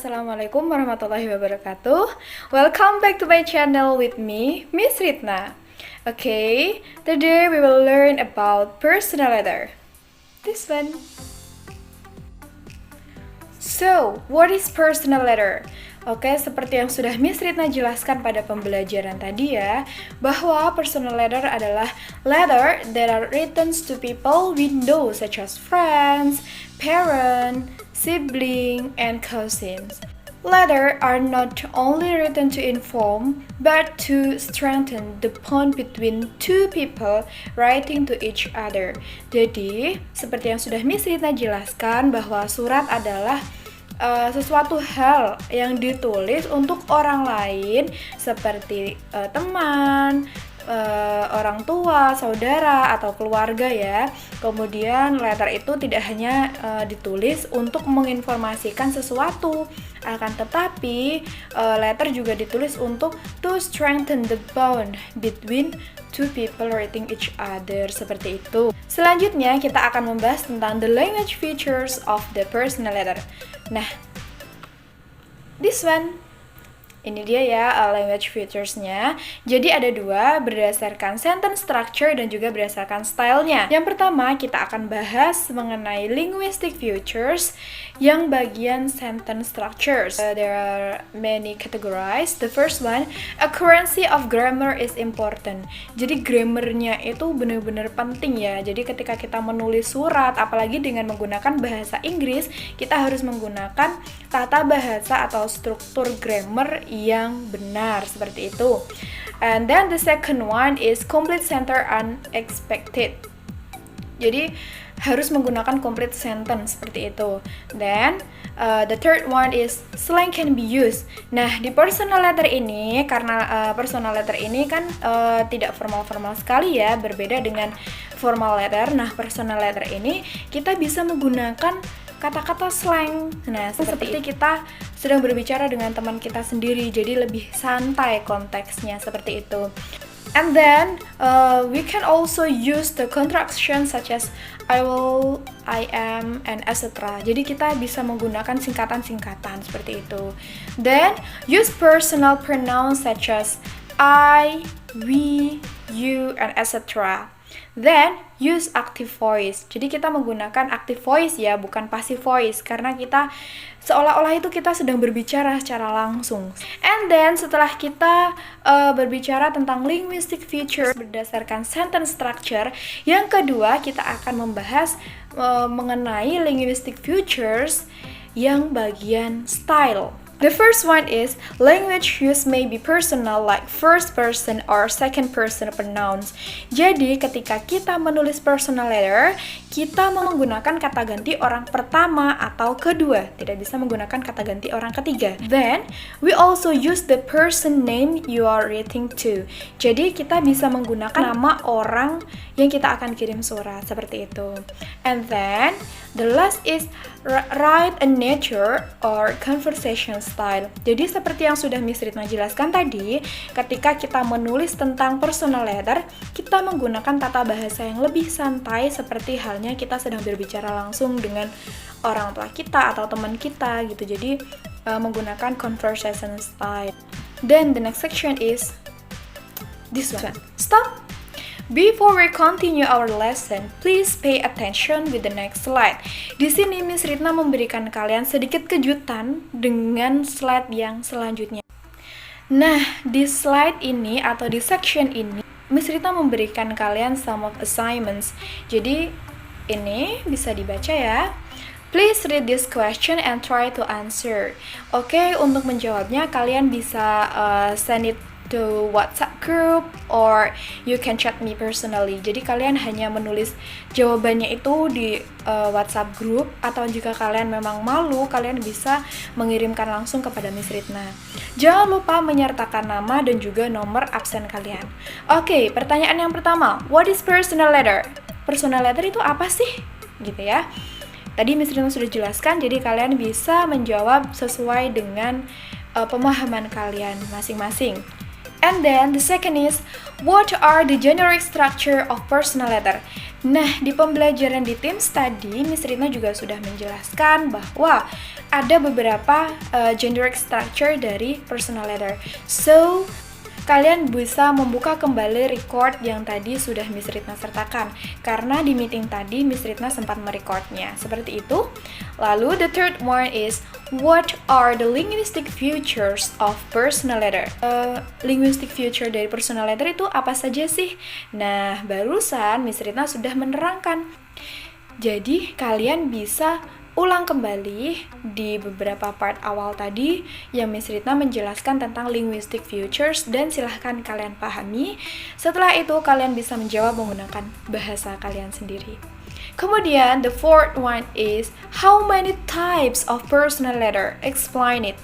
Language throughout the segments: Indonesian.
Assalamualaikum warahmatullahi wabarakatuh. Welcome back to my channel with me, Miss Ritna. Okay, today we will learn about personal letter. This one. So, what is personal letter? Oke, seperti yang sudah Miss Ritna jelaskan pada pembelajaran tadi ya, bahwa personal letter adalah letter that are written to people we know such as friends, parents, sibling, and cousins. Letters are not only written to inform, but to strengthen the bond between two people writing to each other. Jadi, seperti yang sudah Miss Ritna jelaskan bahwa surat adalah sesuatu hal yang ditulis untuk orang lain seperti teman, orang tua, saudara, atau keluarga ya. Kemudian letter itu tidak hanya ditulis untuk menginformasikan sesuatu, akan tetapi letter juga ditulis untuk to strengthen the bond between two people writing each other, seperti itu. Selanjutnya kita akan membahas tentang the language features of the personal letter. Nah, this one. Ini dia ya language features-nya. Jadi ada dua, berdasarkan sentence structure dan juga berdasarkan style-nya. Yang pertama, kita akan bahas mengenai linguistic features yang bagian sentence structures. There are many categories. The first one, accuracy of grammar is important. Jadi grammarnya itu benar-benar penting ya. Jadi ketika kita menulis surat, apalagi dengan menggunakan bahasa Inggris, kita harus menggunakan tata bahasa atau struktur grammar yang benar, seperti itu. And then the second one is complete sentence unexpected. Jadi harus menggunakan complete sentence seperti itu. Then the third one is slang can be used. Nah, di personal letter ini karena personal letter ini kan tidak formal-formal sekali ya, berbeda dengan formal letter. Nah, personal letter ini kita bisa menggunakan kata-kata slang. Nah, seperti kita sedang berbicara dengan teman kita sendiri, jadi lebih santai konteksnya, seperti itu. And then we can also use the contraction such as I will, I am, and etc. Jadi kita bisa menggunakan singkatan-singkatan seperti itu. Then use personal pronouns such as I, we, you, and etc. Then use active voice. Jadi kita menggunakan active voice ya, bukan passive voice, karena kita seolah-olah itu kita sedang berbicara secara langsung. And then setelah kita berbicara tentang linguistic feature berdasarkan sentence structure, yang kedua kita akan membahas mengenai linguistic features yang bagian style. The first one is language use may be personal like first person or second person pronouns. Jadi ketika kita menulis personal letter, kita menggunakan kata ganti orang pertama atau kedua, tidak bisa menggunakan kata ganti orang ketiga. Then we also use the person name you are writing to. Jadi kita bisa menggunakan nama orang yang kita akan kirim surat, seperti itu. And then the last is write a nature or conversation style. Jadi seperti yang sudah Miss Ritna jelaskan tadi, ketika kita menulis tentang personal letter, kita menggunakan tata bahasa yang lebih santai seperti halnya kita sedang berbicara langsung dengan orang tua kita atau teman kita gitu. Jadi menggunakan conversation style. Then the next section is this one. Stop. Before we continue our lesson, please pay attention with the next slide. Di sini Miss Ritna memberikan kalian sedikit kejutan dengan slide yang selanjutnya. Nah, di slide ini atau di section ini, Miss Ritna memberikan kalian some of assignments. Jadi, ini bisa dibaca ya. Please read this question and try to answer. Oke, untuk menjawabnya kalian bisa send it to WhatsApp group or you can chat me personally. Jadi kalian hanya menulis jawabannya itu di WhatsApp group, atau jika kalian memang malu, kalian bisa mengirimkan langsung kepada Miss Ritna. Jangan lupa menyertakan nama dan juga nomor absen kalian. Oke, pertanyaan yang pertama, what is personal letter? Personal letter itu apa sih? Gitu ya. Tadi Miss Ritna sudah jelaskan, jadi kalian bisa menjawab sesuai dengan pemahaman kalian masing-masing. And then the second is, what are the generic structure of personal letter? Nah, di pembelajaran di TIMSS tadi, Miss Rina juga sudah menjelaskan bahwa ada beberapa generic structure dari personal letter. So, kalian bisa membuka kembali record yang tadi sudah Miss Ritna sertakan, karena di meeting tadi Miss Ritna sempat merecordnya. Seperti itu. Lalu the third one is, what are the linguistic features of personal letter? Linguistic feature dari personal letter itu apa saja sih? Nah, barusan Miss Ritna sudah menerangkan. Jadi kalian bisa ulang kembali di beberapa part awal tadi yang Miss Ritna menjelaskan tentang linguistic features, dan silahkan kalian pahami. Setelah itu kalian bisa menjawab menggunakan bahasa kalian sendiri. Kemudian the fourth one is, how many types of personal letter? Explain it.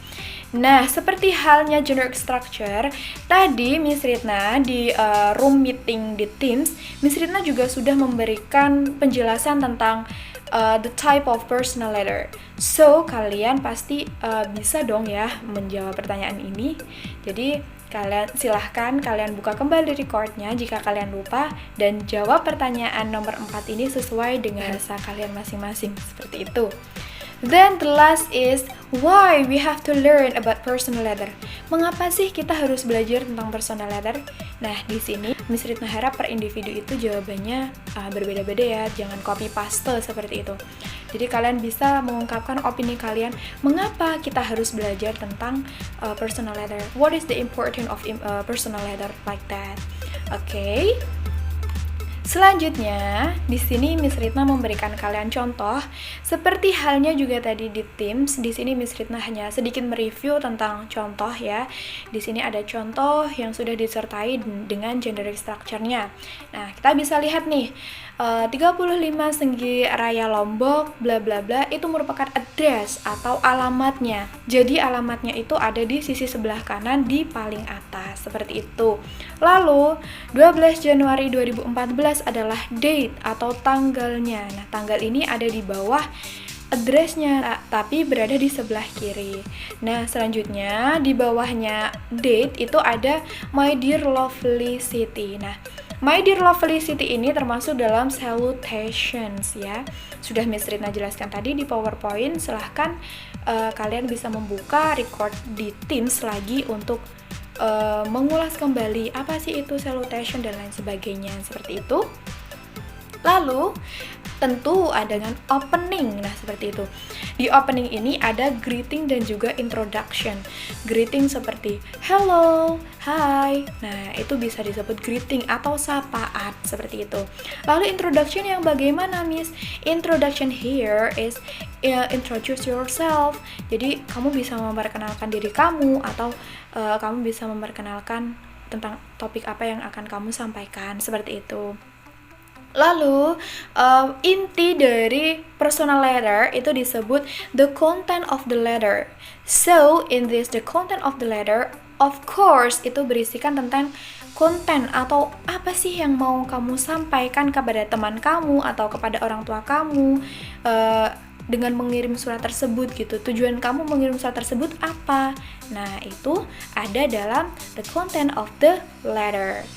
Nah, seperti halnya generic structure, tadi Miss Ritna di room meeting di TIMSS, Miss Ritna juga sudah memberikan penjelasan tentang the type of personal letter. So, kalian pasti bisa dong ya menjawab pertanyaan ini. Jadi, silahkan kalian buka kembali recordnya jika kalian lupa, dan jawab pertanyaan nomor 4 ini sesuai dengan bahasa kalian masing-masing. Seperti itu. Then the last is, why we have to learn about personal letter? Mengapa sih kita harus belajar tentang personal letter? Nah, di sini Miss Ritna harap per individu itu jawabannya berbeda-beda ya, jangan copy paste seperti itu. Jadi kalian bisa mengungkapkan opini kalian, mengapa kita harus belajar tentang personal letter? What is the importance of personal letter like that? Okay. Selanjutnya, di sini Miss Ritna memberikan kalian contoh, seperti halnya juga tadi di TIMSS. Di sini Miss Ritna hanya sedikit mereview tentang contoh ya. Di sini ada contoh yang sudah disertai dengan generic structure-nya. Nah, kita bisa lihat nih, 35 Senggi Raya Lombok bla bla bla itu merupakan address atau alamatnya. Jadi alamatnya itu ada di sisi sebelah kanan di paling atas, seperti itu. Lalu 12 Januari 2014 adalah date atau tanggalnya. Nah, tanggal ini ada di bawah address-nya, tapi berada di sebelah kiri. Nah, selanjutnya di bawahnya date itu ada My Dear Lovely City. Nah, My Dear Lovely City ini termasuk dalam salutations ya. Sudah Miss Ritna jelaskan tadi di PowerPoint. Silahkan kalian bisa membuka record di TIMSS lagi untuk mengulas kembali apa sih itu salutation dan lain sebagainya, seperti itu. Lalu tentu ada dengan opening. Nah, seperti itu. Di opening ini ada greeting dan juga introduction. Greeting seperti hello, hi. Nah, itu bisa disebut greeting atau sapaan, seperti itu. Lalu introduction yang bagaimana, Miss? Introduction here is introduce yourself. Jadi, kamu bisa memperkenalkan diri kamu, atau kamu bisa memperkenalkan tentang topik apa yang akan kamu sampaikan, seperti itu. Lalu, inti dari personal letter itu disebut the content of the letter. So, in this, the content of the letter, of course, itu berisikan tentang konten atau apa sih yang mau kamu sampaikan kepada teman kamu atau kepada orang tua kamu dengan mengirim surat tersebut gitu. Tujuan kamu mengirim surat tersebut apa? Nah, itu ada dalam the content of the letter.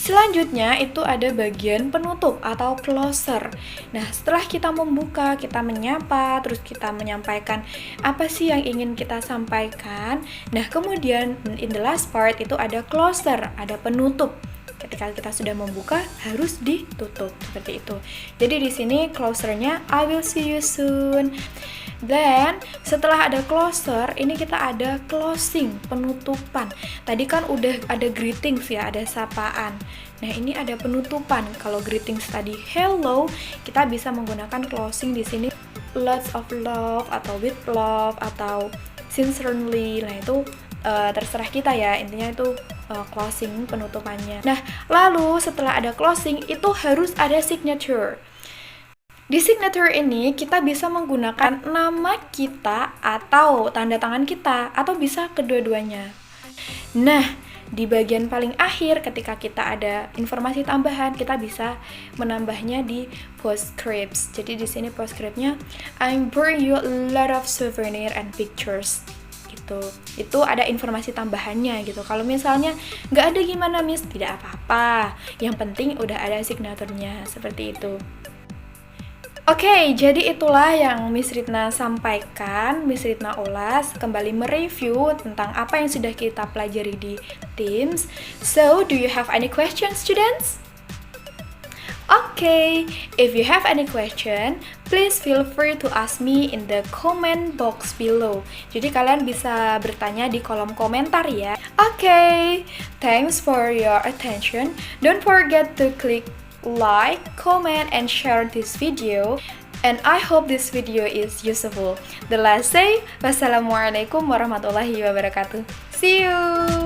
Selanjutnya itu ada bagian penutup atau closer. Nah, setelah kita membuka, kita menyapa, terus kita menyampaikan apa sih yang ingin kita sampaikan. Nah, kemudian in the last part itu ada closer, ada penutup. Ketika kita sudah membuka, harus ditutup seperti itu. Jadi di sini closernya I will see you soon. Then setelah ada closer, ini kita ada closing, penutupan. Tadi kan udah ada greetings ya, ada sapaan. Nah, ini ada penutupan. Kalau greetings tadi hello, kita bisa menggunakan closing di sini lots of love atau with love atau sincerely. Nah, itu terserah kita ya. Intinya itu closing, penutupannya. Nah, lalu setelah ada closing itu harus ada signature. Di signature ini kita bisa menggunakan nama kita atau tanda tangan kita, atau bisa kedua-duanya. Nah, di bagian paling akhir ketika kita ada informasi tambahan, kita bisa menambahnya di postscripts. Jadi di sini postscriptnya I bring you a lot of souvenir and pictures. gitu. Itu ada informasi tambahannya gitu. Kalau misalnya nggak ada gimana Miss? Tidak apa-apa. Yang penting udah ada signaturnya, seperti itu. Oke, jadi itulah yang Miss Ritna sampaikan, Miss Ritna ulas, kembali mereview tentang apa yang sudah kita pelajari di Teams. So, do you have any questions, students? Okay, if you have any question, please feel free to ask me in the comment box below. Jadi kalian bisa bertanya di kolom komentar ya. Okay, thanks for your attention. Don't forget to click like, comment, and share this video. And I hope this video is useful. The last say, wassalamualaikum warahmatullahi wabarakatuh. See you!